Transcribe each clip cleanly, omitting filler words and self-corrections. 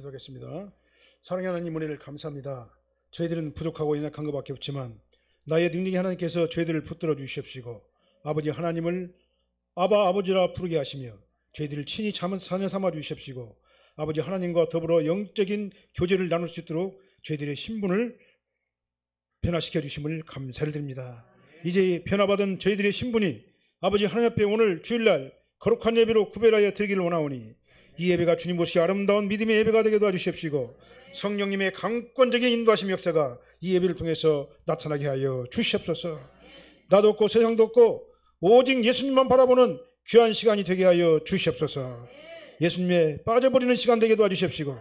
기도하겠습니다. 사랑하는 하나님, 은혜를 감사합니다. 저희들은 부족하고 연약한 것밖에 없지만 나의 능력이 하나님께서 저희들을 붙들어 주시옵시고 아버지 하나님을 아버지라 부르게 하시며 저희들을 친히 자녀 삼아 주시옵시고 아버지 하나님과 더불어 영적인 교제를 나눌 수 있도록 저희들의 신분을 변화시켜 주심을 감사를 드립니다. 이제 변화받은 저희들의 신분이 아버지 하나님 앞에 오늘 주일날 거룩한 예배로 구별하여 드리기를 원하오니 이 예배가 주님 보시기 아름다운 믿음의 예배가 되게 도와주시옵시고 성령님의 강권적인 인도하심 역사가 이 예배를 통해서 나타나게 하여 주시옵소서. 나도 없고 세상도 없고 오직 예수님만 바라보는 귀한 시간이 되게 하여 주시옵소서. 예수님에 빠져버리는 시간 되게 도와주시옵시고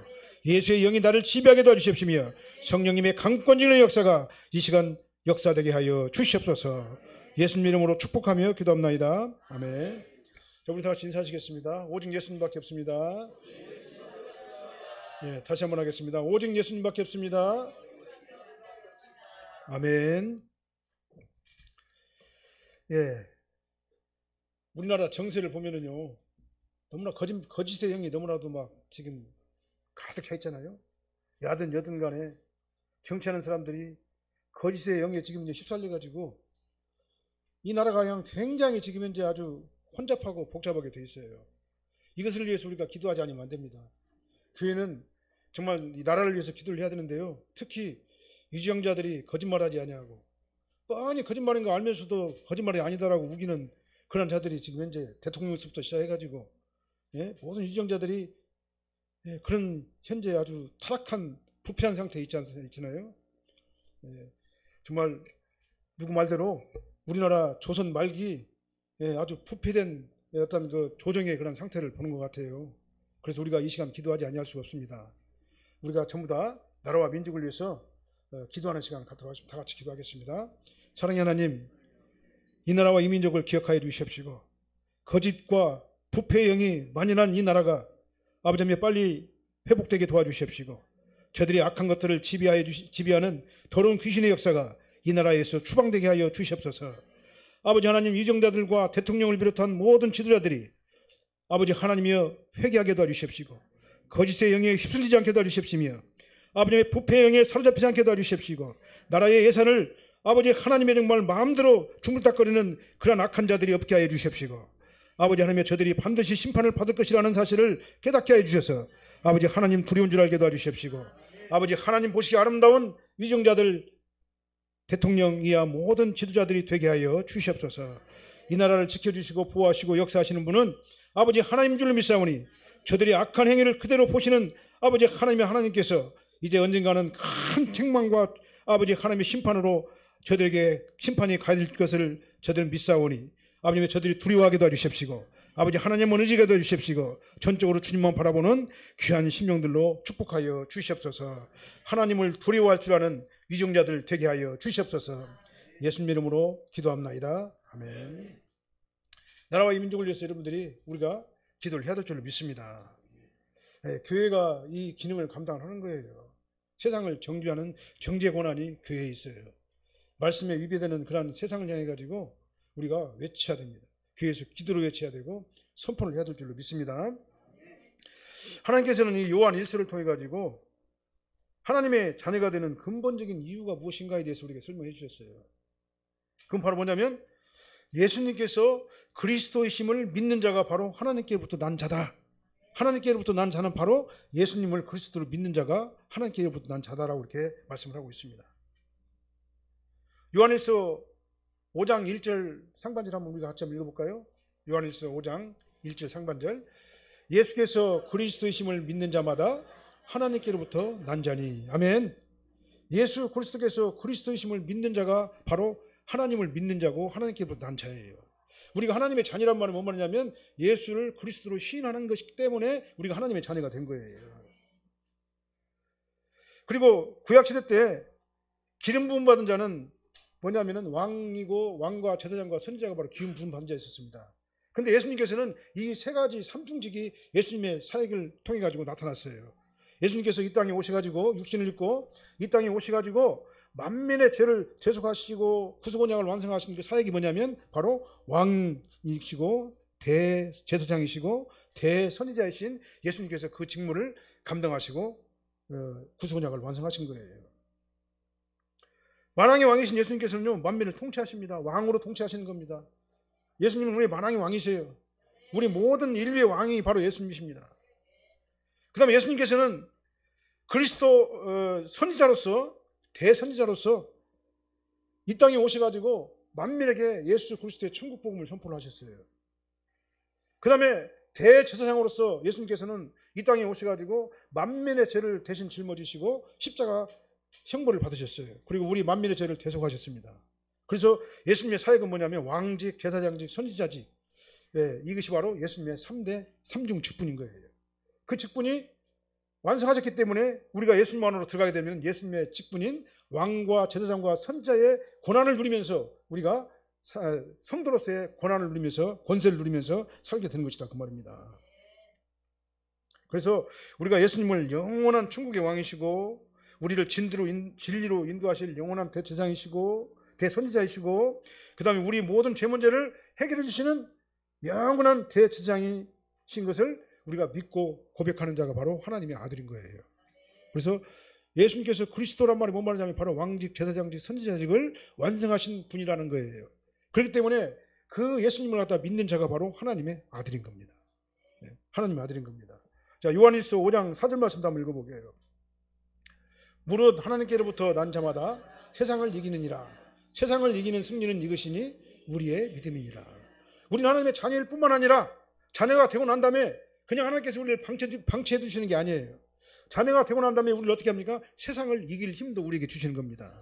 예수의 영이 나를 지배하게 도와주시옵시며 성령님의 강권적인 역사가 이 시간 역사되게 하여 주시옵소서. 예수님 이름으로 축복하며 기도합나이다. 아멘. 자, 우리 다 같이 인사하시겠습니다. 오직 예수님밖에 없습니다. 네, 다시 한번 하겠습니다. 오직 예수님밖에 없습니다. 아멘. 예, 우리나라 정세를 보면은요, 너무나 거짓의 영이 너무나도 막 지금 가득 차 있잖아요. 야든 여든 간에 정치하는 사람들이 거짓의 영에 지금 휩쓸려가지고 이 나라가 그냥 굉장히 지금 현재 아주 혼잡하고 복잡하게 돼 있어요. 이것을 위해서 우리가 기도하지 않으면 안 됩니다. 교회는 정말 이 나라를 위해서 기도를 해야 되는데요. 특히 유지영자들이 거짓말하지 아니하고 뻔히 거짓말인 거 알면서도 거짓말이 아니다라고 우기는 그런 자들이 지금 현재 대통령부터 시작해가지고 모든 유지영자들이 그런 현재 아주 타락한 부패한 상태에 있잖아요. 정말 누구 말대로 우리나라 조선 말기 아주 부패된 어떤 그 조정의 그런 상태를 보는 것 같아요. 그래서 우리가 이 시간 기도하지 아니할 수가 없습니다. 우리가 전부 다 나라와 민족을 위해서 기도하는 시간 갖도록 하겠습니다. 다 같이 기도하겠습니다. 사랑의 하나님, 이 나라와 이 민족을 기억하여 주시옵시고 거짓과 부패의 영이 만연한 이 나라가 아버지 하나님 빨리 회복되게 도와주시옵시고 저들이 악한 것들을 지배하는 더러운 귀신의 역사가 이 나라에서 추방되게 하여 주시옵소서. 아버지 하나님, 유정자들과 대통령을 비롯한 모든 지도자들이 아버지 하나님이여 회개하게 도와주십시고 거짓의 영에 휩쓸리지 않게 도와주십시며 아버지의 부패의 영에 사로잡히지 않게 도와주십시고 나라의 예산을 아버지 하나님의 정말 마음대로 중불딱거리는 그런 악한 자들이 없게 하여 주십시고 아버지 하나님의 저들이 반드시 심판을 받을 것이라는 사실을 깨닫게 하여 주셔서 아버지 하나님 두려운 줄 알게 도와주십시고 아버지 하나님 보시기 아름다운 위정자들 대통령 이하 모든 지도자들이 되게 하여 주시옵소서. 이 나라를 지켜주시고 보호하시고 역사하시는 분은 아버지 하나님 줄로 믿사오니 저들이 악한 행위를 그대로 보시는 아버지 하나님께서 이제 언젠가는 큰 책망과 아버지 하나님의 심판으로 저들에게 심판이 가해질 것을 저들은 믿사오니 아버님 저들이 두려워하게 도와주십시고 아버지 하나님은 의지가 도와주십시고 전적으로 주님만 바라보는 귀한 심령들로 축복하여 주시옵소서. 하나님을 두려워할 줄 아는 위정자들 되게 하여 주시옵소서. 예수님 이름으로 기도합나이다. 아멘. 나라와 이 민족을 위해서 여러분들이 우리가 기도를 해야 될 줄로 믿습니다. 교회가 이 기능을 감당하는 거예요. 세상을 정죄하는 정죄 권한이 교회에 있어요. 말씀에 위배되는 그런 세상을 향해 가지고 우리가 외쳐야 됩니다. 교회에서 기도로 외쳐야 되고 선포를 해야 될 줄로 믿습니다. 하나님께서는 이 요한 1서를 통해 가지고 하나님의 자녀가 되는 근본적인 이유가 무엇인가에 대해서 우리에게 설명해 주셨어요. 그건 바로 뭐냐면 예수님께서 그리스도이심을 믿는 자가 바로 하나님께로부터 난 자다. 하나님께로부터 난 자는 바로 예수님을 그리스도로 믿는 자가 하나님께로부터 난 자다라고 이렇게 말씀을 하고 있습니다. 요한일서 5장 1절 상반절 한번 우리가 같이 한번 읽어볼까요? 요한일서 5장 1절 상반절 예수께서 그리스도이심을 믿는 자마다 하나님께로부터 난 자니. 아멘. 예수 그리스도께서 그리스도이심을 믿는 자가 바로 하나님을 믿는 자고 하나님께로부터 난 자예요. 우리가 하나님의 자녀란 말은 뭔 말이냐면 예수를 그리스도로 시인하는 것이기 때문에 우리가 하나님의 자녀가 된 거예요. 그리고 구약시대 때 기름 부음 받은 자는 뭐냐면은 왕이고 왕과 제사장과 선지자가 바로 기름 부음 받은 자가 있었습니다. 근데 예수님께서는 이 세 가지 삼중직이 예수님의 사역을 통해 가지고 나타났어요. 예수님께서 이 땅에 오셔가지고 육신을 입고 이 땅에 오셔가지고 만민의 죄를 대속하시고 구속 언약을 완성하신 그 사역이 뭐냐면 바로 왕이시고 대제사장이시고 대선지자이신 예수님께서 그 직무를 감당하시고 구속언약을 완성하신 거예요. 만왕의 왕이신 예수님께서는요, 만민을 통치하십니다. 왕으로 통치하시는 겁니다. 예수님은 우리 만왕의 왕이세요. 우리 모든 인류의 왕이 바로 예수님이십니다. 그 다음에 예수님께서는 그리스도 선지자로서, 대선지자로서 이 땅에 오셔가지고 만민에게 예수 그리스도의 천국 복음을 선포를 하셨어요. 그 다음에 대제사장으로서 예수님께서는 이 땅에 오셔가지고 만민의 죄를 대신 짊어지시고 십자가 형벌을 받으셨어요. 그리고 우리 만민의 죄를 대속하셨습니다. 그래서 예수님의 사역은 뭐냐면 왕직, 제사장직, 선지자직, 이것이 바로 예수님의 3대 3중 직분인 거예요. 그 직분이 완성하셨기 때문에 우리가 예수님 안으로 들어가게 되면 예수님의 직분인 왕과 제사장과 선지자의 권한을 누리면서 우리가 성도로서의 권한을 누리면서, 권세를 누리면서 살게 되는 것이다, 그 말입니다. 그래서 우리가 예수님을 영원한 천국의 왕이시고 우리를 진리로 인도하실 영원한 대제사장이시고 대선지자이시고 그 다음에 우리 모든 죄 문제를 해결해 주시는 영원한 대제사장이신 것을 우리가 믿고 고백하는 자가 바로 하나님의 아들인 거예요. 그래서 예수님께서 그리스도란 말이 뭔 말이냐면 바로 왕직, 제사장직, 선지자직을 완성하신 분이라는 거예요. 그렇기 때문에 그 예수님을 갖다 믿는 자가 바로 하나님의 아들인 겁니다. 하나님의 아들인 겁니다. 자, 요한일서 5장 4절 말씀도 한번 읽어보게요. 무릇 하나님께로부터 난 자마다 세상을 이기느니라. 세상을 이기는 승리는 이것이니 우리의 믿음이니라. 우리는 하나님의 자녀일 뿐만 아니라 자녀가 되고 난 다음에 그냥 하나님께서 우리를 방치해 두시는 게 아니에요. 자녀가 되고 난 다음에 우리를 어떻게 합니까? 세상을 이길 힘도 우리에게 주시는 겁니다.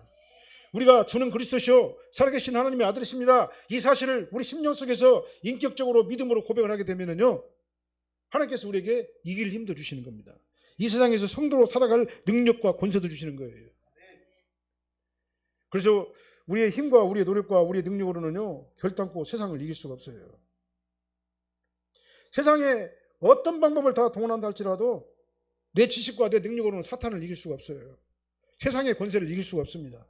우리가 주는 그리스도시요 살아계신 하나님의 아들이십니다. 이 사실을 우리 심령 속에서 인격적으로 믿음으로 고백을 하게 되면요, 하나님께서 우리에게 이길 힘도 주시는 겁니다. 이 세상에서 성도로 살아갈 능력과 권세도 주시는 거예요. 그래서 우리의 힘과 우리의 노력과 우리의 능력으로는요, 결단코 세상을 이길 수가 없어요. 세상에 어떤 방법을 다 동원한다 할지라도 내 지식과 내 능력으로는 사탄을 이길 수가 없어요. 세상의 권세를 이길 수가 없습니다.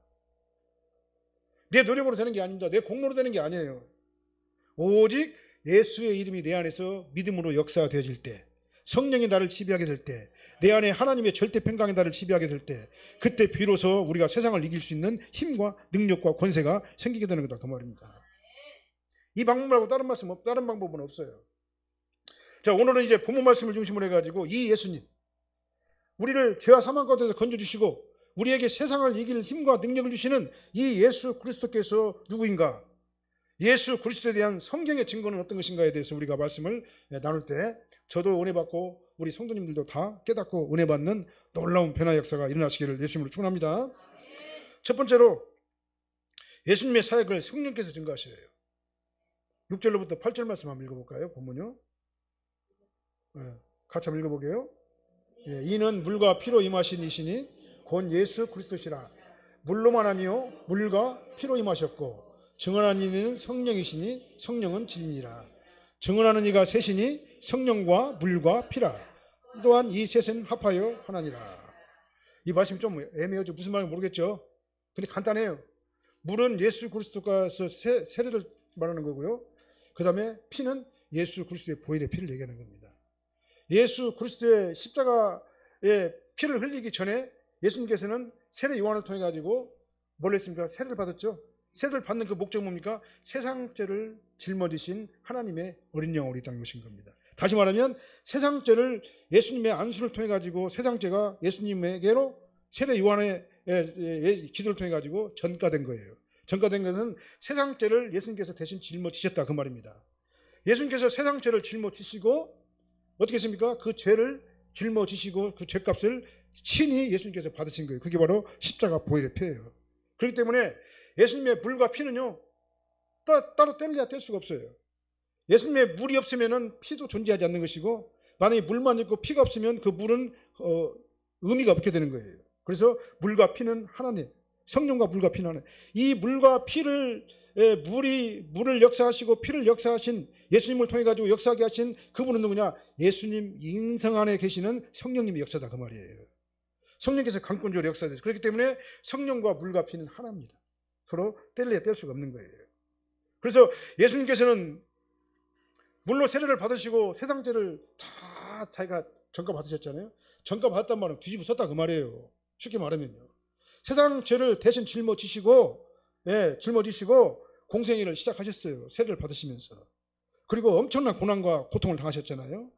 내 노력으로 되는 게 아닙니다. 내 공로로 되는 게 아니에요. 오직 예수의 이름이 내 안에서 믿음으로 역사되어질 때, 성령이 나를 지배하게 될 때, 내 안에 하나님의 절대 평강이 나를 지배하게 될 때, 그때 비로소 우리가 세상을 이길 수 있는 힘과 능력과 권세가 생기게 되는 거다, 그 말입니다. 이 방법 말고 다른 방법은 없어요. 자, 오늘은 이제 본문 말씀을 중심으로 해가지고 이 예수님, 우리를 죄와 사망 가운데서 건져주시고 우리에게 세상을 이길 힘과 능력을 주시는 이 예수 그리스도께서 누구인가, 예수 그리스도에 대한 성경의 증거는 어떤 것인가에 대해서 우리가 말씀을 나눌 때 저도 은혜 받고 우리 성도님들도 다 깨닫고 은혜 받는 놀라운 변화 역사가 일어나시기를 예수님으로 축원합니다. 첫 번째로 예수님의 사역을 성령께서 증거하셔요. 6절로부터 8절 말씀 한번 읽어볼까요? 본문요. 같이 한번 읽어보게요. 이는 물과 피로 임하신 이시니 곧 예수 그리스도시라. 물로만 아니요 물과 피로 임하셨고 증언하는 이는 성령이시니 성령은 진리니라. 증언하는 이가 셋이니 성령과 물과 피라. 또한 이 셋은 합하여 하나니라. 이 말씀이 좀 애매하죠. 무슨 말인지 모르겠죠. 근데 간단해요. 물은 예수 그리스도께서 세례를 말하는 거고요. 그 다음에 피는 예수 그리스도의 보혈의 피를 얘기하는 겁니다. 예수 그리스도의 십자가의 피를 흘리기 전에 예수님께서는 세례 요한을 통해 가지고 뭘 했습니까? 세례를 받았죠. 세례를 받는 그 목적은 뭡니까? 세상죄를 짊어지신 하나님의 어린 양으로 이 땅에 오신 겁니다. 다시 말하면 세상죄를 예수님의 안수를 통해 가지고 세상죄가 예수님에게로 세례 요한의 기도를 통해 가지고 전가된 거예요. 전가된 것은 세상죄를 예수님께서 대신 짊어지셨다, 그 말입니다. 예수님께서 세상죄를 짊어지시고 어떻게 했습니까? 그 죄를 짊어지시고 그 죄값을 친히 예수님께서 받으신 거예요. 그게 바로 십자가 보혈의 피예요. 그렇기 때문에 예수님의 물과 피는요, 따로 뗄래야 뗄 수가 없어요. 예수님의 물이 없으면 피도 존재하지 않는 것이고, 만약에 물만 있고 피가 없으면 그 물은 의미가 없게 되는 거예요. 그래서 물과 피는 하나님, 성령과 물과 피는 하나님. 이 물과 피를 물을 역사하시고 피를 역사하신 예수님을 통해 가지고 역사하게 하신 그분은 누구냐? 예수님 인성 안에 계시는 성령님의 역사다, 그 말이에요. 성령께서 강권적으로 역사되죠. 그렇기 때문에 성령과 물과 피는 하나입니다. 서로 뗄래야 뗄 수가 없는 거예요. 그래서 예수님께서는 물로 세례를 받으시고 세상 죄를 다 자기가 전가 받으셨잖아요. 전가 받았단 말은 뒤집어 썼다 그 말이에요. 쉽게 말하면요. 세상 죄를 대신 짊어지시고, 짊어지시고 공생애를 시작하셨어요. 세례를 받으시면서. 그리고 엄청난 고난과 고통을 당하셨잖아요.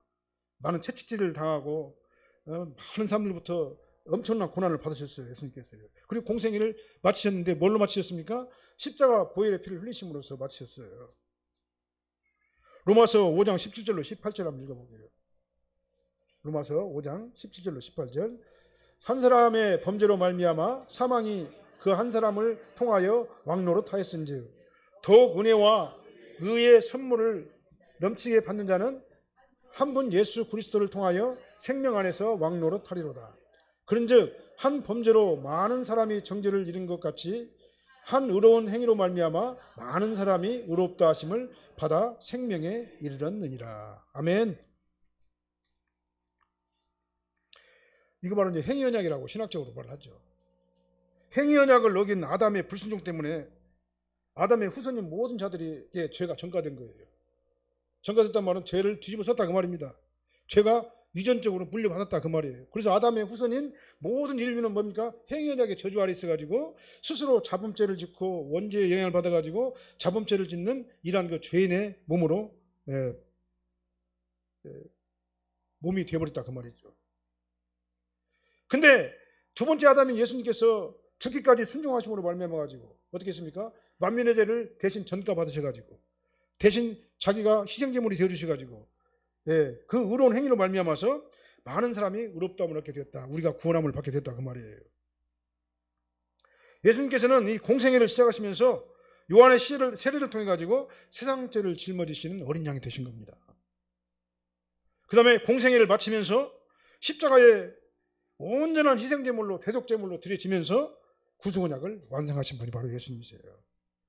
많은 채찍질을 당하고 많은 사람들부터 엄청난 고난을 받으셨어요. 예수님께서요. 그리고 공생애를 마치셨는데 뭘로 마치셨습니까? 십자가 보혈의 피를 흘리심으로써 마치셨어요. 로마서 5장 17절로 18절 한번 읽어보게요. 로마서 5장 17절로 18절. 한 사람의 범죄로 말미암아 사망이 그 한 사람을 통하여 왕노릇 하였은즉 더욱 은혜와 의의 선물을 넘치게 받는 자는 한 분 예수 그리스도를 통하여 생명 안에서 왕노릇 하리로다. 그런즉 한 범죄로 많은 사람이 정죄를 이룬 것 같이 한 의로운 행위로 말미암아 많은 사람이 의롭다 하심을 받아 생명에 이르렀느니라. 아멘. 이거 바로 이제 행위언약이라고 신학적으로 말을 하죠. 행위언약을 어긴 아담의 불순종 때문에 아담의 후손인 모든 자들이 죄가 전가된 거예요. 전가됐단 말은 죄를 뒤집어 썼다 그 말입니다. 죄가 유전적으로 물려받았다 그 말이에요. 그래서 아담의 후손인 모든 인류는 뭡니까? 행위언약의 저주 아래 있어가지고 스스로 자범죄를 짓고 원죄의 영향을 받아가지고 자범죄를 짓는 이러한 그 죄인의 몸으로 몸이 되어버렸다 그 말이죠. 근데 두 번째 아담인 예수님께서 죽기까지 순종하심으로 말미암아가지고 어떻게 했습니까? 만민의 죄를 대신 전가 받으셔가지고 대신 자기가 희생제물이 되어주셔가지고 그 의로운 행위로 말미암아서 많은 사람이 의롭다함을 얻게 되었다. 우리가 구원함을 받게 됐다 그 말이에요. 예수님께서는 이 공생애를 시작하시면서 요한의 세례를 통해 가지고 세상 죄를 짊어지시는 어린 양이 되신 겁니다. 그 다음에 공생애를 마치면서 십자가에 온전한 희생제물로 대속제물로 드려지면서 구속언약을 완성하신 분이 바로 예수님이세요.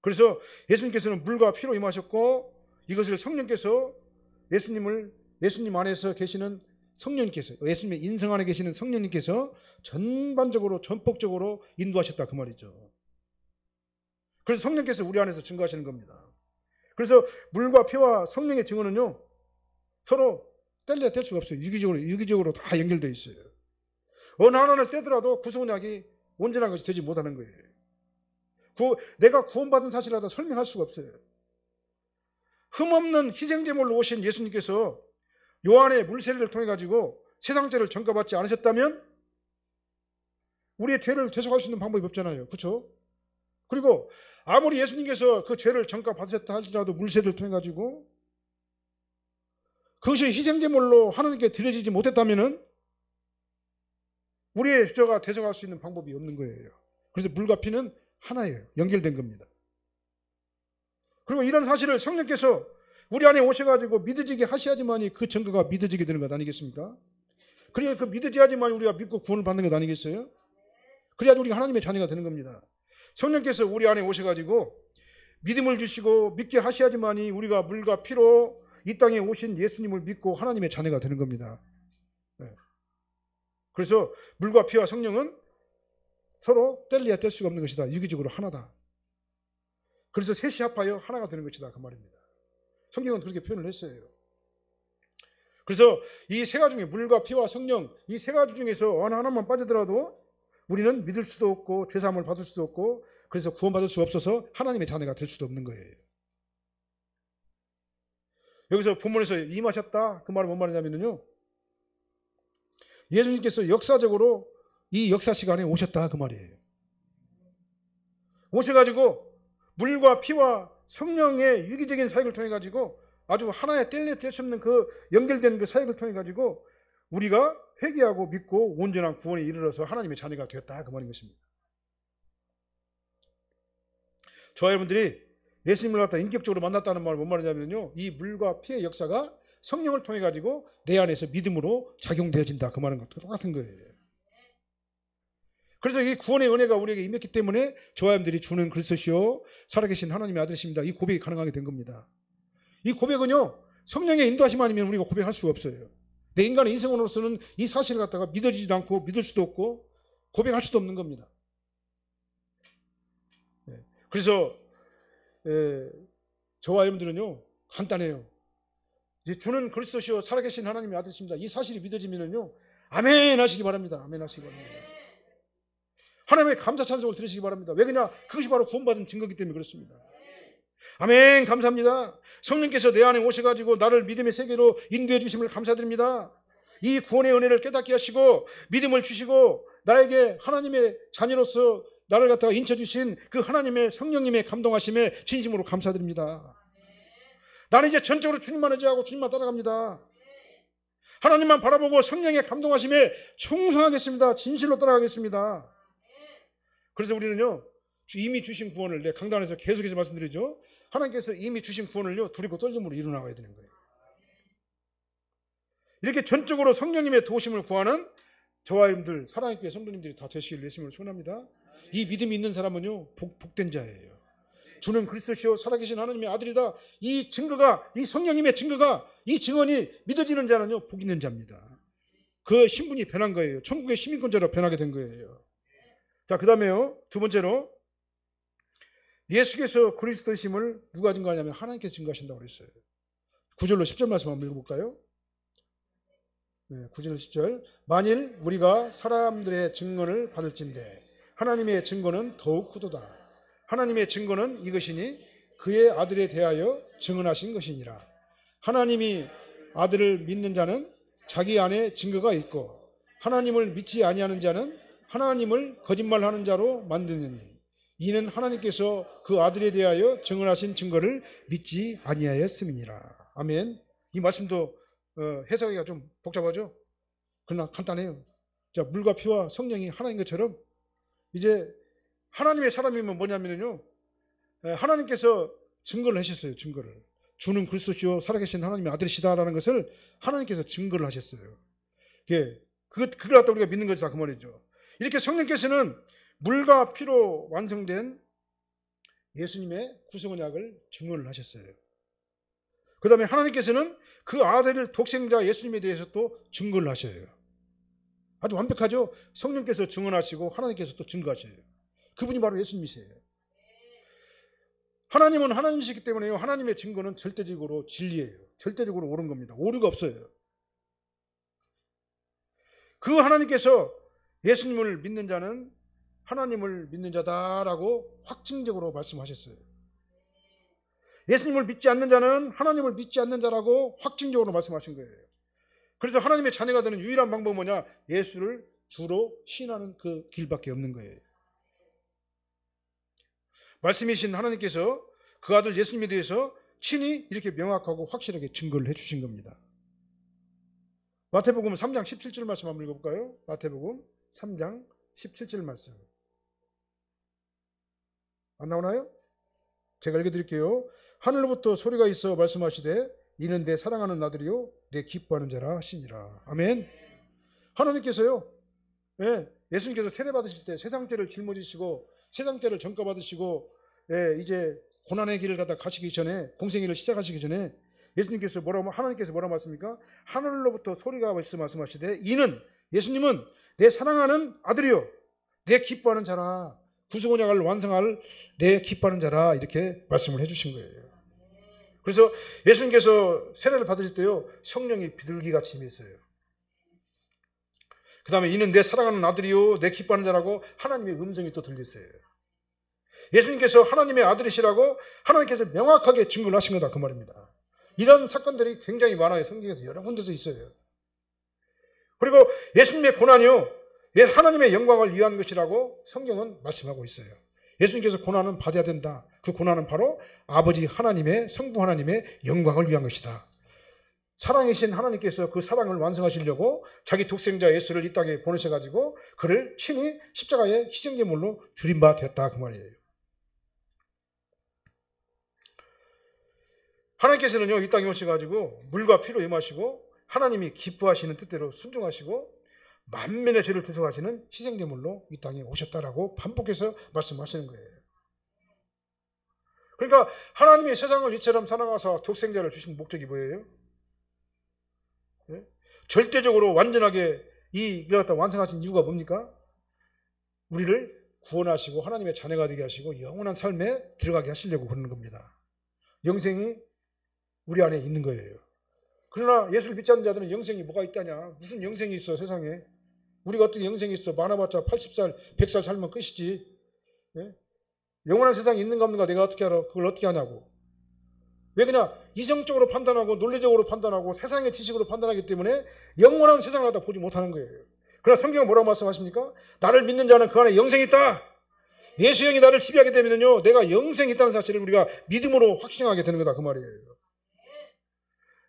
그래서 예수님께서는 물과 피로 임하셨고 이것을 성령께서 예수님 안에서 계시는 성령님께서 예수님의 인성 안에 계시는 성령님께서 전반적으로 전폭적으로 인도하셨다 그 말이죠. 그래서 성령께서 우리 안에서 증거하시는 겁니다. 그래서 물과 피와 성령의 증언은요 서로 뗄래야 뗄 수가 없어요. 유기적으로 다 연결되어 있어요. 어느 하나를 떼더라도 구속언약이 온전한 것이 되지 못하는 거예요. 내가 구원받은 사실을 설명할 수가 없어요. 흠없는 희생제물로 오신 예수님께서 요한의 물세례를 통해 가지고 세상 죄를 전가받지 않으셨다면 우리의 죄를 대속할 수 있는 방법이 없잖아요. 그렇죠? 그리고 아무리 예수님께서 그 죄를 전가받으셨다 할지라도 물세례를 통해 가지고 그것이 희생제물로 하나님께 드려지지 못했다면 우리의 죄가 대속할 수 있는 방법이 없는 거예요. 그래서 물과 피는 하나예요. 연결된 겁니다. 그리고 이런 사실을 성령께서 우리 안에 오셔가지고 믿어지게 하셔야지만이 그 증거가 믿어지게 되는 것 아니겠습니까? 그러니까 그 믿어져야지만 우리가 믿고 구원을 받는 것 아니겠어요? 그래야지 우리가 하나님의 자녀가 되는 겁니다. 성령께서 우리 안에 오셔가지고 믿음을 주시고 믿게 하셔야지만이 우리가 물과 피로 이 땅에 오신 예수님을 믿고 하나님의 자녀가 되는 겁니다. 그래서 물과 피와 성령은 서로 뗄래야 뗄 수가 없는 것이다. 유기적으로 하나다. 그래서 셋이 합하여 하나가 되는 것이다 그 말입니다. 성경은 그렇게 표현을 했어요. 그래서 이 세 가지 중에 물과 피와 성령 이 세 가지 중에서 어느 하나만 빠지더라도 우리는 믿을 수도 없고 죄사함을 받을 수도 없고 그래서 구원받을 수 없어서 하나님의 자녀가 될 수도 없는 거예요. 여기서 본문에서 임하셨다 그 말은 뭔 말이냐면요 예수님께서 역사적으로 이 역사 시간에 오셨다 그 말이에요. 오셔가지고 물과 피와 성령의 유기적인 사역을 통해 가지고 아주 하나의 뗄래야 뗄 수 없는 그 연결된 그 사역을 통해 가지고 우리가 회개하고 믿고 온전한 구원에 이르러서 하나님의 자녀가 되었다 그 말인 것입니다. 저와 여러분들이 예수님을 갖다 인격적으로 만났다는 말은 뭔 말이냐면요 이 물과 피의 역사가 성령을 통해 가지고 내 안에서 믿음으로 작용되어진다 그 말은 똑같은 거예요. 그래서 이 구원의 은혜가 우리에게 임했기 때문에 저와 여러분들이 주는 그리스도시요 살아계신 하나님의 아들이십니다. 이 고백이 가능하게 된 겁니다. 이 고백은요 성령의 인도하심 아니면 우리가 고백할 수가 없어요. 내 인간의 인생으로서는 이 사실을 갖다가 믿어지지도 않고 믿을 수도 없고 고백할 수도 없는 겁니다. 그래서 저와 여러분들은요 간단해요. 이제 주는 그리스도시요 살아계신 하나님의 아들이십니다. 이 사실이 믿어지면은요, 아멘 하시기 바랍니다. 아멘 하시기 바랍니다. 하나님의 감사 찬송을 들으시기 바랍니다. 왜 그러냐? 그것이 바로 구원받은 증거이기 때문에 그렇습니다. 아멘, 감사합니다. 성령께서 내 안에 오셔가지고 나를 믿음의 세계로 인도해 주심을 감사드립니다. 이 구원의 은혜를 깨닫게 하시고 믿음을 주시고 나에게 하나님의 자녀로서 나를 갖다가 인쳐주신 그 하나님의 성령님의 감동하심에 진심으로 감사드립니다. 나는 이제 전적으로 주님만 의지하고 주님만 따라갑니다. 하나님만 바라보고 성령의 감동하심에 충성하겠습니다. 진실로 따라가겠습니다. 그래서 우리는요, 이미 주신 구원을 내 강단에서 계속해서 말씀드리죠. 하나님께서 이미 주신 구원을요, 두리고 떨림으로 이루어나가야 되는 거예요. 이렇게 전적으로 성령님의 도우심을 구하는 저와 여러분들, 사랑의 교회 성도님들이 다 되시길 예수님을 소원합니다. 이 믿음이 있는 사람은요, 복된 자예요. 주는 그리스도시요 살아계신 하나님의 아들이다. 이 증거가, 이 성령님의 증거가, 이 증언이 믿어지는 자는요, 복 있는 자입니다. 그 신분이 변한 거예요. 천국의 시민권자로 변하게 된 거예요. 자, 그 다음에요, 두 번째로 예수께서 그리스도심을 누가 증거하냐면 하나님께서 증거하신다고 그랬어요. 9절로 10절 말씀 한번 읽어볼까요? 네, 9절 10절. 만일 우리가 사람들의 증거를 받을진대 하나님의 증거는 더욱 크도다. 하나님의 증거는 이것이니 그의 아들에 대하여 증언하신 것이니라. 하나님이 아들을 믿는 자는 자기 안에 증거가 있고 하나님을 믿지 아니하는 자는 하나님을 거짓말하는 자로 만드느니 이는 하나님께서 그 아들에 대하여 증언하신 증거를 믿지 아니하였음이니라. 아멘. 이 말씀도 해석하기가 좀 복잡하죠? 그러나 간단해요. 자, 물과 피와 성령이 하나인 것처럼 이제 하나님의 사람이면 뭐냐면요, 하나님께서 증거를 하셨어요. 증거를. 주는 그리스도시요 살아계신 하나님의 아들이시다라는 것을 하나님께서 증거를 하셨어요. 그걸 갖다 우리가 믿는 것이다 그 말이죠. 이렇게 성령께서는 물과 피로 완성된 예수님의 구속언약을 증언을 하셨어요. 그 다음에 하나님께서는 그 아들 독생자 예수님에 대해서 또 증거를 하셔요. 아주 완벽하죠. 성령께서 증언하시고 하나님께서 또 증거하셔요. 그분이 바로 예수님이세요. 하나님은 하나님이시기 때문에요, 하나님의 증거는 절대적으로 진리예요. 절대적으로 옳은 겁니다. 오류가 없어요. 그 하나님께서 예수님을 믿는 자는 하나님을 믿는 자다라고 확증적으로 말씀하셨어요. 예수님을 믿지 않는 자는 하나님을 믿지 않는 자라고 확증적으로 말씀하신 거예요. 그래서 하나님의 자녀가 되는 유일한 방법은 뭐냐? 예수를 주로 시인하는 그 길밖에 없는 거예요. 말씀이신 하나님께서 그 아들 예수님에 대해서 친히 이렇게 명확하고 확실하게 증거를 해주신 겁니다. 마태복음 3장 17절 말씀 한번 읽어볼까요? 마태복음 3장 17절 말씀. 안 나오나요? 제가 읽어드릴게요. 하늘로부터 소리가 있어 말씀하시되 이는 내 사랑하는 아들이요 내 기뻐하는 자라 하시니라. 아멘. 하나님께서요, 예수님께서 세례 받으실 때 세상죄를 짊어지시고 세상죄를 전가받으시고 이제 고난의 길을 갖다 가시기 전에, 공생애를 시작하시기 전에 예수님께서 하나님께서 뭐라고 말씀합니까? 하늘로부터 소리가 있어 말씀하시되 이는, 예수님은 내 사랑하는 아들이요 내 기뻐하는 자라, 구속언약을 완성할 내 기뻐하는 자라, 이렇게 말씀을 해주신 거예요. 그래서 예수님께서 세례를 받으실 때요, 성령이 비둘기같이 임했어요. 그 다음에 이는 내 사랑하는 아들이요 내 기뻐하는 자라고 하나님의 음성이 또 들렸어요. 예수님께서 하나님의 아들이시라고 하나님께서 명확하게 증거를 하신 거다 그 말입니다. 이런 사건들이 굉장히 많아요. 성경에서 여러 군데서 있어요. 그리고 예수님의 고난이요 하나님의 영광을 위한 것이라고 성경은 말씀하고 있어요. 예수님께서 고난은 받아야 된다. 그 고난은 바로 아버지 하나님의, 성부 하나님의 영광을 위한 것이다. 사랑이신 하나님께서 그 사랑을 완성하시려고 자기 독생자 예수를 이 땅에 보내셔가지고 그를 친히 십자가의 희생제물로 드린 바 되었다 그 말이에요. 하나님께서는요 이 땅에 오셔가지고 물과 피로 임하시고 하나님이 기뻐하시는 뜻대로 순종하시고 만면의 죄를 대속하시는 희생제물로 이 땅에 오셨다라고 반복해서 말씀하시는 거예요. 그러니까 하나님이 세상을 이처럼 사랑하사 독생자를 주신 목적이 뭐예요? 절대적으로 완전하게 이걸 갖다 완성하신 이유가 뭡니까? 우리를 구원하시고 하나님의 자녀가 되게 하시고 영원한 삶에 들어가게 하시려고 그러는 겁니다. 영생이 우리 안에 있는 거예요. 그러나 예수를 믿지 않는 자들은 영생이 뭐가 있다냐? 무슨 영생이 있어 세상에? 우리가 어떻게 영생이 있어? 많아봤자 80살, 100살 살면 끝이지. 예? 영원한 세상이 있는가 없는가 내가 어떻게 알아? 그걸 어떻게 하냐고. 왜 그냥 이성적으로 판단하고 논리적으로 판단하고 세상의 지식으로 판단하기 때문에 영원한 세상을 갖다 보지 못하는 거예요. 그러나 성경은 뭐라고 말씀하십니까? 나를 믿는 자는 그 안에 영생이 있다. 예수 영이 나를 지배하게 되면요, 내가 영생이 있다는 사실을 우리가 믿음으로 확신하게 되는 거다 그 말이에요.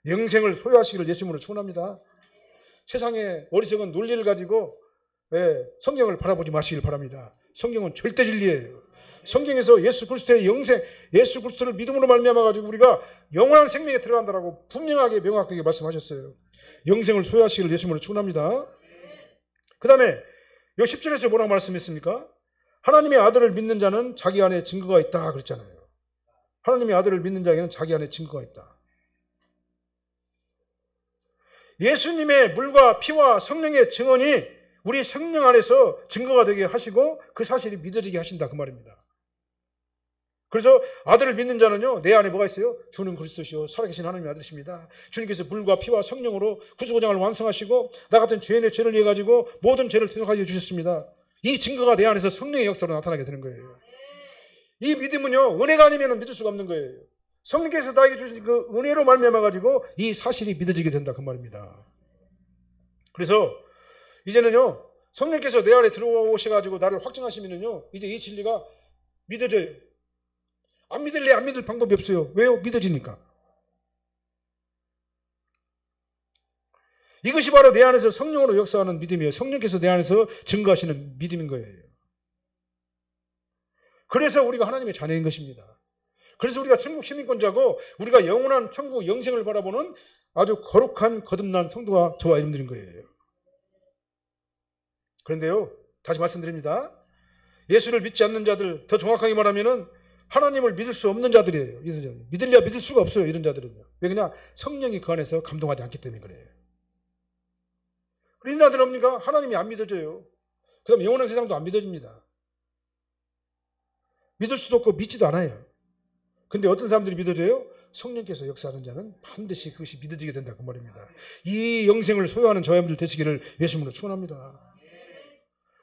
영생을 소유하시기를 예수님으로 축원합니다. 세상의 어리석은 논리를 가지고 성경을 바라보지 마시길 바랍니다. 성경은 절대 진리예요. 성경에서 예수 그리스도의 영생, 예수 그리스도를 믿음으로 말미암아 가지고 우리가 영원한 생명에 들어간다라고 분명하게 명확하게 말씀하셨어요. 영생을 소유하시기를 예수님으로 축원합니다. 그 다음에 요 10절에서 뭐라고 말씀했습니까? 하나님의 아들을 믿는 자는 자기 안에 증거가 있다 그랬잖아요. 하나님의 아들을 믿는 자에게는 자기 안에 증거가 있다. 예수님의 물과 피와 성령의 증언이 우리 성령 안에서 증거가 되게 하시고 그 사실이 믿어지게 하신다 그 말입니다. 그래서 아들을 믿는 자는요, 내 안에 뭐가 있어요? 주는 그리스도시요 살아계신 하나님의 아들이십니다. 주님께서 물과 피와 성령으로 구주고장을 완성하시고 나 같은 죄인의 죄를 위해 가지고 모든 죄를 대속하여 주셨습니다. 이 증거가 내 안에서 성령의 역사로 나타나게 되는 거예요. 이 믿음은요, 은혜가 아니면 믿을 수가 없는 거예요. 성령께서 나에게 주신 그 은혜로 말미암아 가지고 이 사실이 믿어지게 된다 그 말입니다. 그래서 이제는요, 성령께서 내 안에 들어오셔가지고 나를 확증하시면은요, 이제 이 진리가 믿어져요. 안 믿을래? 안 믿을 방법이 없어요. 왜요? 믿어지니까. 이것이 바로 내 안에서 성령으로 역사하는 믿음이에요. 성령께서 내 안에서 증거하시는 믿음인 거예요. 그래서 우리가 하나님의 자녀인 것입니다. 그래서 우리가 천국 시민권자고 우리가 영원한 천국 영생을 바라보는 아주 거룩한 거듭난 성도가 저와 여러분들인 거예요. 그런데요, 다시 말씀드립니다. 예수를 믿지 않는 자들, 더 정확하게 말하면은 하나님을 믿을 수 없는 자들이에요. 믿으려 믿을 수가 없어요. 이런 자들은요. 왜 그냥 성령이 그 안에서 감동하지 않기 때문에 그래요. 이런 자들은 뭡니까? 하나님이 안 믿어져요. 그 다음에 영원한 세상도 안 믿어집니다. 믿을 수도 없고 믿지도 않아요. 근데 어떤 사람들이 믿어져요? 성령께서 역사하는 자는 반드시 그것이 믿어지게 된다 그 말입니다. 이 영생을 소유하는 저와 여러분들 되시기를 예수님으로 축원합니다.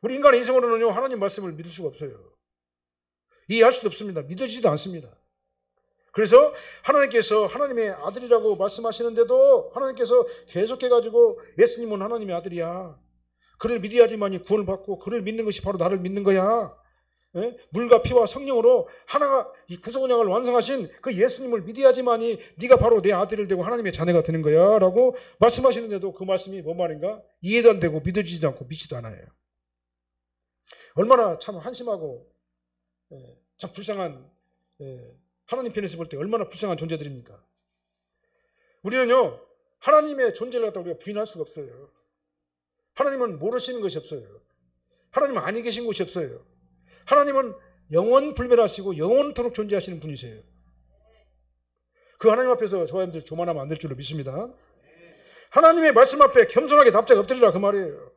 우리 인간의 인생으로는요, 하나님 말씀을 믿을 수가 없어요. 이해할 수도 없습니다. 믿어지지도 않습니다. 그래서 하나님께서 하나님의 아들이라고 말씀하시는데도 하나님께서 계속해가지고 예수님은 하나님의 아들이야. 그를 믿어야지만이 구원을 받고 그를 믿는 것이 바로 나를 믿는 거야. 예? 물과 피와 성령으로 하나가 이 구속원양을 완성하신 그 예수님을 믿어야지만이 네가 바로 내 아들을 되고 하나님의 자녀가 되는 거야 라고 말씀하시는데도 그 말씀이 뭔 말인가? 이해도 안 되고 믿어지지도 않고 믿지도 않아요. 얼마나 참 한심하고 참 불쌍한, 하나님 편에서 볼 때 얼마나 불쌍한 존재들입니까? 우리는요, 하나님의 존재를 갖다 우리가 부인할 수가 없어요. 하나님은 모르시는 것이 없어요. 하나님은 아니 계신 곳이 없어요. 하나님은 영원 불멸하시고 영원토록 존재하시는 분이세요. 그 하나님 앞에서 저와 여러분들 교만하면 안 될 줄로 믿습니다. 하나님의 말씀 앞에 겸손하게 납작 엎드리라 그 말이에요.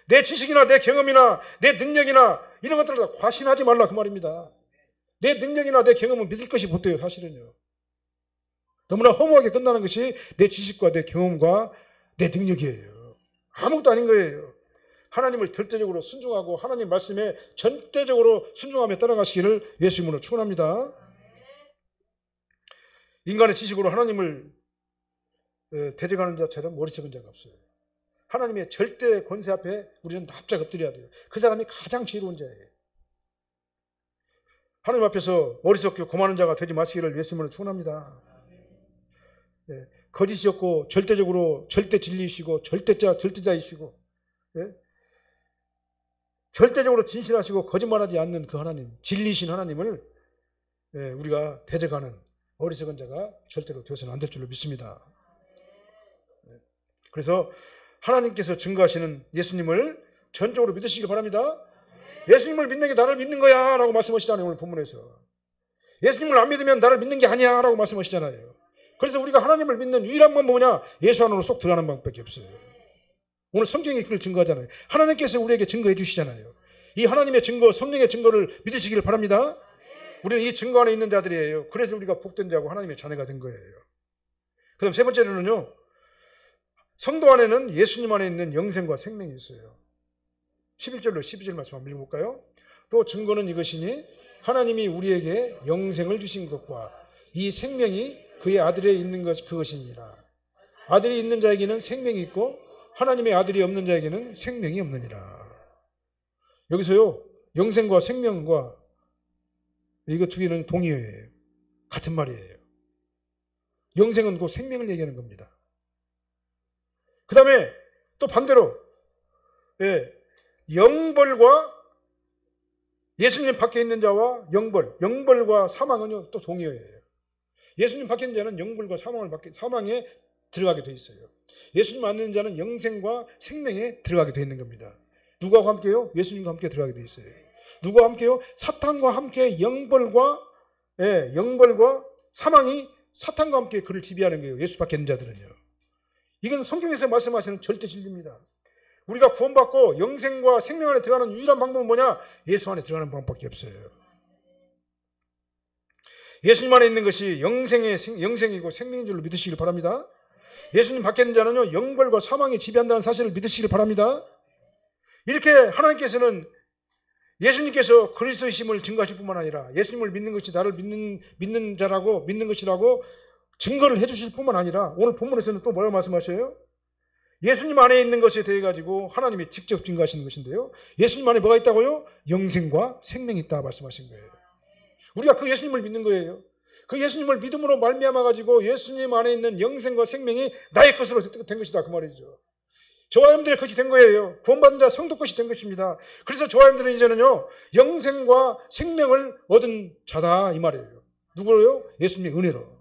내 지식이나 내 경험이나 내 능력이나 이런 것들을 다 과신하지 말라 그 말입니다. 내 능력이나 내 경험은 믿을 것이 못 돼요. 사실은요. 너무나 허무하게 끝나는 것이 내 지식과 내 경험과 내 능력이에요. 아무것도 아닌 거예요. 하나님을 절대적으로 순종하고 하나님 말씀에 전대적으로 순종하며 따라가시기를 예수 이름으로 축원합니다. 인간의 지식으로 하나님을 대적하는 자처럼 어리석은 자가 없어요. 하나님의 절대 권세 앞에 우리는 납작 엎드려야 돼요. 그 사람이 가장 지혜로운 자예요. 하나님 앞에서 어리석고 고만한 자가 되지 마시기를 예수님으로 축원합니다. 거짓이 없고 절대적으로 절대 진리이시고 절대자이시고 절대적으로 진실하시고 거짓말하지 않는 그 하나님, 진리이신 하나님을 우리가 대적하는 어리석은 자가 절대로 되어서는 안 될 줄로 믿습니다. 그래서 하나님께서 증거하시는 예수님을 전적으로 믿으시기 바랍니다. 예수님을 믿는 게 나를 믿는 거야 라고 말씀하시잖아요. 오늘 본문에서. 예수님을 안 믿으면 나를 믿는 게 아니야 라고 말씀하시잖아요. 그래서 우리가 하나님을 믿는 유일한 건 뭐냐? 예수 안으로 쏙 들어가는 방법밖에 없어요. 오늘 성경이 그걸 증거하잖아요. 하나님께서 우리에게 증거해 주시잖아요. 이 하나님의 증거, 성령의 증거를 믿으시기를 바랍니다. 우리는 이 증거 안에 있는 자들이에요. 그래서 우리가 복된 자고 하나님의 자녀가 된 거예요. 그 그다음 세 번째로는요, 성도 안에는 예수님 안에 있는 영생과 생명이 있어요. 11절로 12절 말씀 한번 읽어볼까요? 또 증거는 이것이니 하나님이 우리에게 영생을 주신 것과 이 생명이 그의 아들에 있는 그것이니라. 아들이 있는 자에게는 생명이 있고 하나님의 아들이 없는 자에게는 생명이 없느니라. 여기서요, 영생과 생명과 이거 두 개는 동의어예요. 같은 말이에요. 영생은 그 생명을 얘기하는 겁니다. 그 다음에 또 반대로 영벌과 예수님 밖에 있는 자와 영벌과 사망은요 또 동의어예요. 예수님 밖에 있는 자는 영벌과 사망에 들어가게 돼 있어요. 예수님 안에 있는 자는 영생과 생명에 들어가게 돼 있는 겁니다. 누구와 함께요? 예수님과 함께 들어가게 돼 있어요. 누구와 함께요? 사탄과 함께 영벌과 사망이 사탄과 함께 그를 지배하는 거예요. 예수 밖에 있는 자들은요. 이건 성경에서 말씀하시는 절대 진리입니다. 우리가 구원받고 영생과 생명 안에 들어가는 유일한 방법은 뭐냐? 예수 안에 들어가는 방법밖에 없어요. 예수님 안에 있는 것이 영생이고 생명인 줄로 믿으시길 바랍니다. 예수님 밖에 있는 자는요, 영벌과 사망이 지배한다는 사실을 믿으시길 바랍니다. 이렇게 하나님께서는 예수님께서 그리스도이심을 증거하실 뿐만 아니라 예수님을 믿는 것이 나를 믿는 자라고 믿는 것이라고 증거를 해주실 뿐만 아니라 오늘 본문에서는 또 뭐라고 말씀하셔요? 예수님 안에 있는 것에 대해 가지고 하나님이 직접 증거하시는 것인데요. 예수님 안에 뭐가 있다고요? 영생과 생명이 있다 말씀하신 거예요. 우리가 그 예수님을 믿는 거예요. 그 예수님을 믿음으로 말미암아 가지고 예수님 안에 있는 영생과 생명이 나의 것으로 된 것이다 그 말이죠. 저와 여러분들의 것이 된 거예요. 구원받은 자 성도 것이 된 것입니다. 그래서 저와 여러분들은 이제는요, 영생과 생명을 얻은 자다 이 말이에요. 누구로요? 예수님의 은혜로.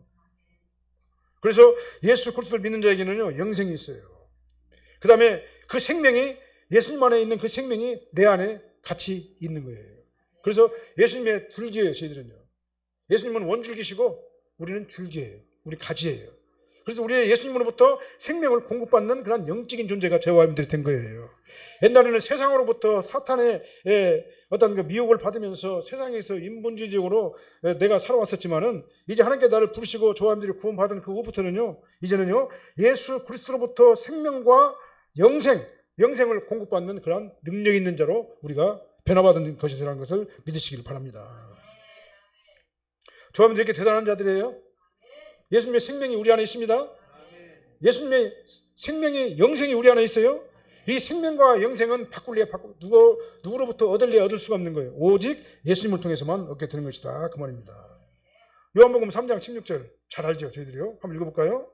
그래서 예수 그리스도를 믿는 자에게는요, 영생이 있어요. 그 다음에 그 생명이, 예수님 안에 있는 그 생명이 내 안에 같이 있는 거예요. 그래서 예수님의 줄기예요, 저희들은요. 예수님은 원줄기시고 우리는 줄기예요. 우리 가지예요. 그래서 우리의 예수님으로부터 생명을 공급받는 그런 영적인 존재가 저와 여러분들이 된 거예요. 옛날에는 세상으로부터 사탄의 어떤 그 미혹을 받으면서 세상에서 인본주의적으로 내가 살아왔었지만은 이제 하나님께 나를 부르시고 저와 여러분들이 구원받은 그 후부터는요, 이제는요, 예수 그리스도로부터 생명과 영생을 공급받는 그런 능력 있는 자로 우리가 변화받은 것이라는 것을 믿으시길 바랍니다. 저와 여러분들 이렇게 대단한 자들이에요. 예수님의 생명이 우리 안에 있습니다. 예수님의 생명이, 영생이 우리 안에 있어요. 이 생명과 영생은 누구로부터 얻을 수가 없는 거예요. 오직 예수님을 통해서만 얻게 되는 것이다 그 말입니다. 요한복음 3장 16절 잘 알죠 저희들이요. 한번 읽어볼까요?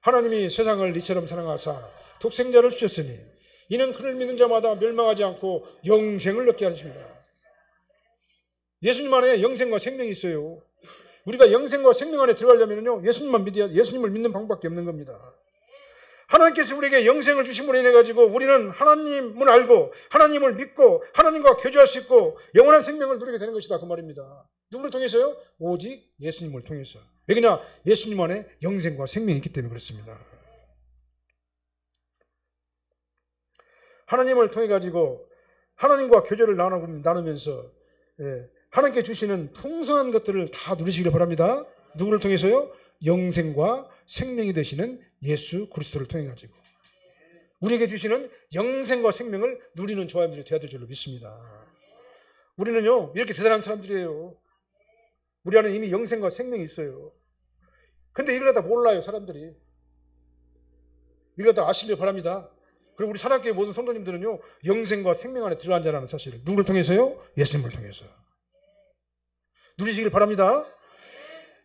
하나님이 세상을 이처럼 사랑하사 독생자를 주셨으니 이는 그를 믿는 자마다 멸망하지 않고 영생을 얻게 하십니다. 예수님 안에 영생과 생명이 있어요. 우리가 영생과 생명 안에 들어가려면요, 예수님을 믿는 방법밖에 없는 겁니다. 하나님께서 우리에게 영생을 주심으로 인해 가지고 우리는 하나님을 알고 하나님을 믿고 하나님과 교제할 수 있고 영원한 생명을 누리게 되는 것이다 그 말입니다. 누구를 통해서요? 오직 예수님을 통해서. 왜냐? 예수님 안에 영생과 생명이 있기 때문에 그렇습니다. 하나님을 통해 가지고 하나님과 교제를 나누면서 하나님께 주시는 풍성한 것들을 다 누리시길 바랍니다. 누구를 통해서요? 영생과 생명이 되시는 예수 그리스도를 통해 가지고 우리에게 주시는 영생과 생명을 누리는 저와 여러분들이 되어야 될 줄로 믿습니다. 우리는요, 이렇게 대단한 사람들이에요. 우리 안에 이미 영생과 생명이 있어요. 근데 이걸 다 몰라요 사람들이. 이걸 다 아시길 바랍니다. 그리고 우리 사랑교회 모든 성도님들은요, 영생과 생명 안에 들어간 자라는 사실을 누구를 통해서요? 예수님을 통해서 누리시길 바랍니다.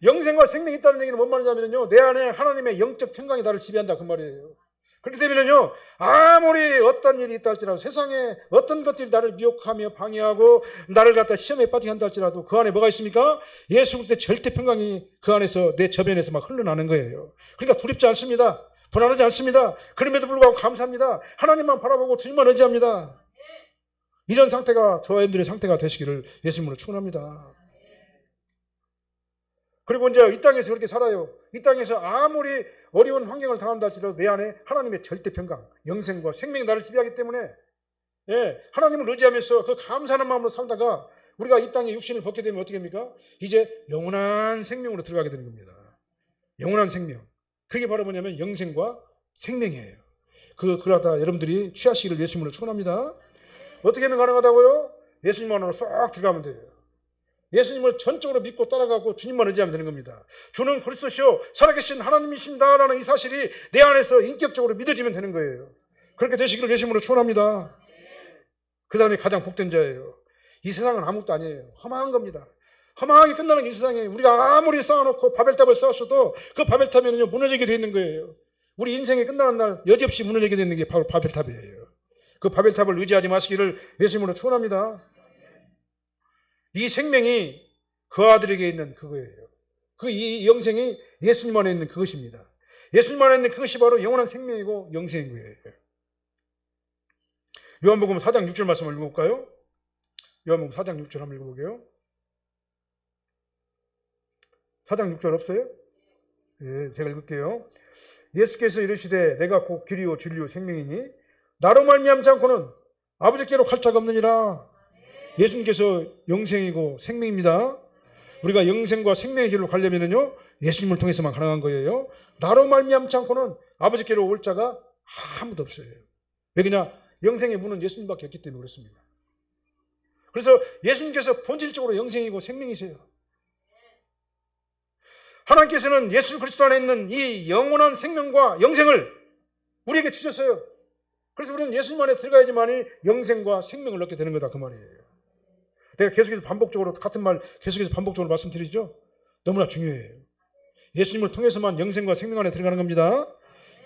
영생과 생명이 있다는 얘기는 뭔 말이냐면요, 내 안에 하나님의 영적 평강이 나를 지배한다 그 말이에요. 그렇기 때문에요, 아무리 어떤 일이 있다 할지라도, 세상에 어떤 것들이 나를 미혹하며 방해하고 나를 갖다 시험에 빠지게 한다 할지라도 그 안에 뭐가 있습니까? 예수 그리스도의 절대 평강이 그 안에서 내 저변에서 막 흘러나는 거예요. 그러니까 두렵지 않습니다. 불안하지 않습니다. 그럼에도 불구하고 감사합니다. 하나님만 바라보고 주님만 의지합니다. 이런 상태가 저와 여러분들의 상태가 되시기를 예수님으로 축원합니다. 그리고 이제 이 땅에서 그렇게 살아요. 이 땅에서 아무리 어려운 환경을 당한다 할지라도 내 안에 하나님의 절대 평강, 영생과 생명이 나를 지배하기 때문에 하나님을 의지하면서 그 감사하는 마음으로 살다가 우리가 이 땅에 육신을 벗게 되면 어떻게 됩니까? 이제 영원한 생명으로 들어가게 되는 겁니다. 영원한 생명. 그게 바로 뭐냐면 영생과 생명이에요. 그러다 여러분들이 취하시기를 예수님으로 축원합니다. 어떻게 하면 가능하다고요? 예수님만으로 쏙 들어가면 돼요. 예수님을 전적으로 믿고 따라가고 주님만 의지하면 되는 겁니다. 주는 그리스도시요 살아계신 하나님이십니다라는 이 사실이 내 안에서 인격적으로 믿어지면 되는 거예요. 그렇게 되시기를 예수님으로 축원합니다. 그 다음에 가장 복된 자예요. 이 세상은 아무것도 아니에요. 허망한 겁니다. 허망하게 끝나는 이 세상에 우리가 아무리 쌓아놓고 바벨탑을 쌓았어도 그 바벨탑에는요 무너지게 돼 있는 거예요. 우리 인생이 끝나는 날 여지없이 무너지게 되는 게 바로 바벨탑이에요. 그 바벨탑을 의지하지 마시기를 예수님으로 축원합니다. 이 생명이 그 아들에게 있는 그거예요. 이 영생이 예수님 안에 있는 그것입니다. 예수님 안에 있는 그것이 바로 영원한 생명이고 영생인 거예요. 요한복음 4장 6절 말씀을 읽어볼까요? 요한복음 4장 6절 한번 읽어볼게요. 4장 6절 없어요? 예, 제가 읽을게요. 예수께서 이르시되 내가 곧 길이요 진리요 생명이니 나로 말미암지 않고는 아버지께로 갈 자가 없느니라. 예수님께서 영생이고 생명입니다. 우리가 영생과 생명의 길로 가려면요 예수님을 통해서만 가능한 거예요. 나로 말미암지 않고는 아버지께로 올 자가 아무도 없어요. 왜냐? 영생의 문은 예수님밖에 없기 때문에 그렇습니다. 그래서 예수님께서 본질적으로 영생이고 생명이세요. 하나님께서는 예수 그리스도 안에 있는 이 영원한 생명과 영생을 우리에게 주셨어요. 그래서 우리는 예수님 안에 들어가야지만이 영생과 생명을 얻게 되는 거다 그 말이에요. 내가 계속해서 반복적으로 같은 말 계속해서 반복적으로 말씀드리죠. 너무나 중요해요. 예수님을 통해서만 영생과 생명 안에 들어가는 겁니다.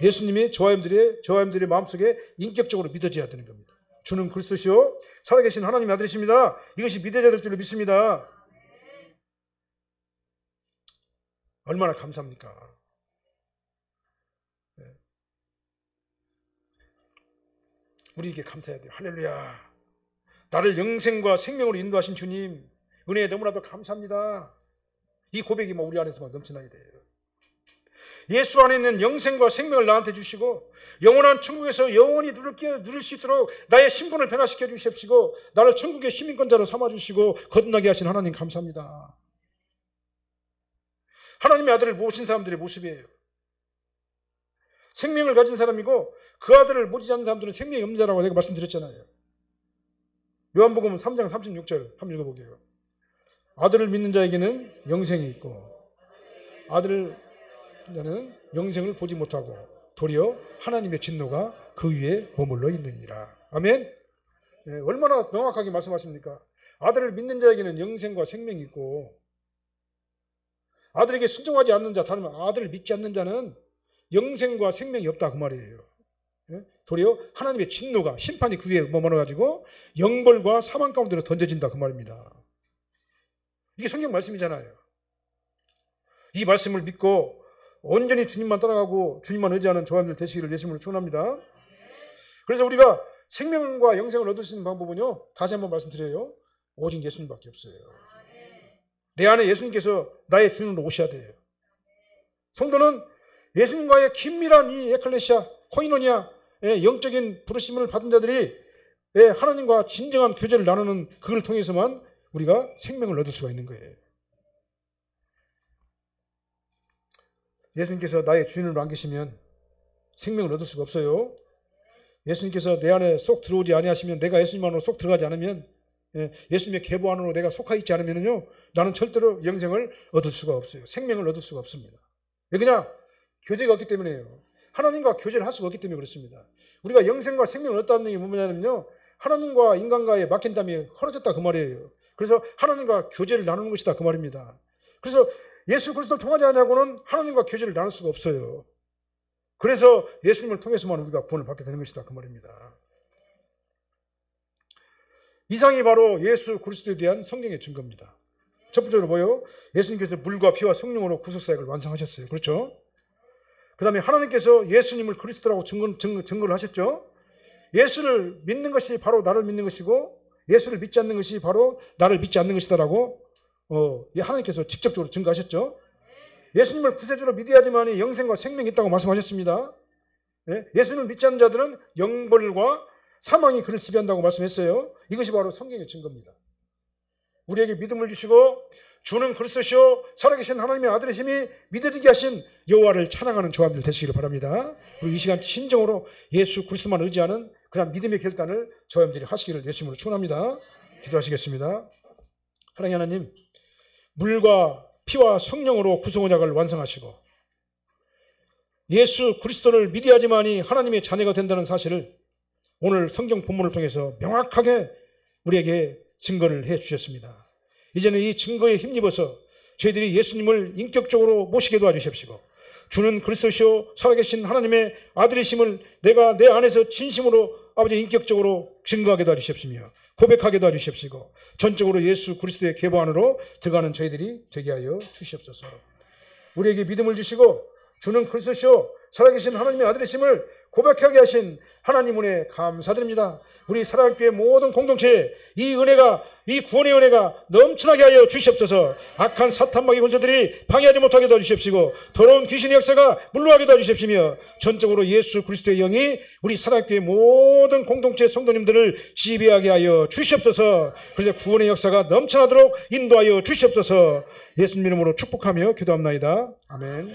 예수님이 저와 여러분들의 마음속에 인격적으로 믿어져야 되는 겁니다. 주는 그리스도시요 살아계신 하나님의 아들이십니다. 이것이 믿어져야 될 줄로 믿습니다. 얼마나 감사합니까? 우리에게 감사해야 돼요. 할렐루야. 나를 영생과 생명으로 인도하신 주님 은혜에 너무나도 감사합니다. 이 고백이 우리 안에서만 넘쳐나야 돼요. 예수 안에 있는 영생과 생명을 나한테 주시고 영원한 천국에서 영원히 누릴 수 있도록 나의 신분을 변화시켜 주십시고 나를 천국의 시민권자로 삼아주시고 거듭나게 하신 하나님 감사합니다. 하나님의 아들을 모신 사람들의 모습이에요. 생명을 가진 사람이고 그 아들을 모시지 않는 사람들은 생명이 없는 자라고 내가 말씀드렸잖아요. 요한복음 3장 36절 한번 읽어보게요. 아들을 믿는 자에게는 영생이 있고 아들을 자는 영생을 보지 못하고 도리어 하나님의 진노가 그 위에 머물러 있느니라. 아멘. 네, 얼마나 명확하게 말씀하십니까? 아들을 믿는 자에게는 영생과 생명이 있고 아들에게 순종하지 않는 자, 다른 말 아들을 믿지 않는 자는 영생과 생명이 없다 그 말이에요. 도리어 하나님의 진노가 심판이 그 위에 머물러가지고 영벌과 사망 가운데로 던져진다 그 말입니다. 이게 성경 말씀이잖아요. 이 말씀을 믿고 온전히 주님만 따라가고 주님만 의지하는 저와들 되시기를 예수님으로 축원합니다. 그래서 우리가 생명과 영생을 얻을 수 있는 방법은요 다시 한번 말씀드려요. 오직 예수님밖에 없어요. 내 안에 예수님께서 나의 주인으로 오셔야 돼요. 성도는 예수님과의 긴밀한 이 에클레시아 코이노니아 영적인 부르심을 받은 자들이 하나님과 진정한 교제를 나누는 그걸 통해서만 우리가 생명을 얻을 수가 있는 거예요. 예수님께서 나의 주인을 안 계시면 생명을 얻을 수가 없어요. 예수님께서 내 안에 쏙 들어오지 아니하시면 내가 예수님 안으로 쏙 들어가지 않으면 예수님의 계보 안으로 내가 속하 있지 않으면요 나는 절대로 영생을 얻을 수가 없어요. 생명을 얻을 수가 없습니다. 왜 그냥 교제가 없기 때문에요. 하나님과 교제를 할 수가 없기 때문에 그렇습니다. 우리가 영생과 생명을 얻다는 게 뭐냐면요 하나님과 인간과의 막힌 담이 헐어졌다 그 말이에요. 그래서 하나님과 교제를 나누는 것이다 그 말입니다. 그래서 예수 그리스도를 통하지 않냐고는 하나님과 교제를 나눌 수가 없어요. 그래서 예수님을 통해서만 우리가 구원을 받게 되는 것이다 그 말입니다. 이상이 바로 예수 그리스도에 대한 성경의 증거입니다. 첫 번째로 뭐예요? 예수님께서 물과 피와 성령으로 구속사역을 완성하셨어요. 그렇죠? 그 다음에 하나님께서 예수님을 그리스도라고 증거를 하셨죠. 예수를 믿는 것이 바로 나를 믿는 것이고 예수를 믿지 않는 것이 바로 나를 믿지 않는 것이다라고 하나님께서 직접적으로 증거하셨죠. 예수님을 구세주로 믿어야지만 영생과 생명이 있다고 말씀하셨습니다. 예수님을 믿지 않는 자들은 영벌과 사망이 그를 지배한다고 말씀했어요. 이것이 바로 성경의 증거입니다. 우리에게 믿음을 주시고 주는 그리스도시요 살아계신 하나님의 아들이심이 믿어지게 하신 여호와를 찬양하는 저와들 되시기를 바랍니다. 그리고 이 시간 진정으로 예수 그리스도만 의지하는 그런 믿음의 결단을 저와들이 하시기를 예수님으로 축원합니다. 기도하시겠습니다. 하나님, 물과 피와 성령으로 구속 언약을 완성하시고 예수 그리스도를 믿어야지만이 하나님의 자녀가 된다는 사실을 오늘 성경 본문을 통해서 명확하게 우리에게 증거를 해 주셨습니다. 이제는 이 증거에 힘입어서 저희들이 예수님을 인격적으로 모시게 도와주십시고 주는 그리스도시요 살아계신 하나님의 아들이심을 내가 내 안에서 진심으로 아버지 인격적으로 증거하게 도와주십시며 고백하게 도와주십시고 전적으로 예수 그리스도의 계보 안으로 들어가는 저희들이 되게 하여 주시옵소서. 우리에게 믿음을 주시고 주는 그리스도시요 살아계신 하나님의 아들이심을 고백하게 하신 하나님 은혜 감사드립니다. 우리 사랑교회 모든 공동체에 이 은혜가, 이 구원의 은혜가 넘쳐나게 하여 주시옵소서. 악한 사탄마귀 권세들이 방해하지 못하게 도와주십시고 더러운 귀신의 역사가 물러가게 도와주십시며 전적으로 예수 그리스도의 영이 우리 사랑교회 모든 공동체 성도님들을 지배하게 하여 주시옵소서. 그래서 구원의 역사가 넘쳐나도록 인도하여 주시옵소서. 예수님 이름으로 축복하며 기도합나이다. 아멘.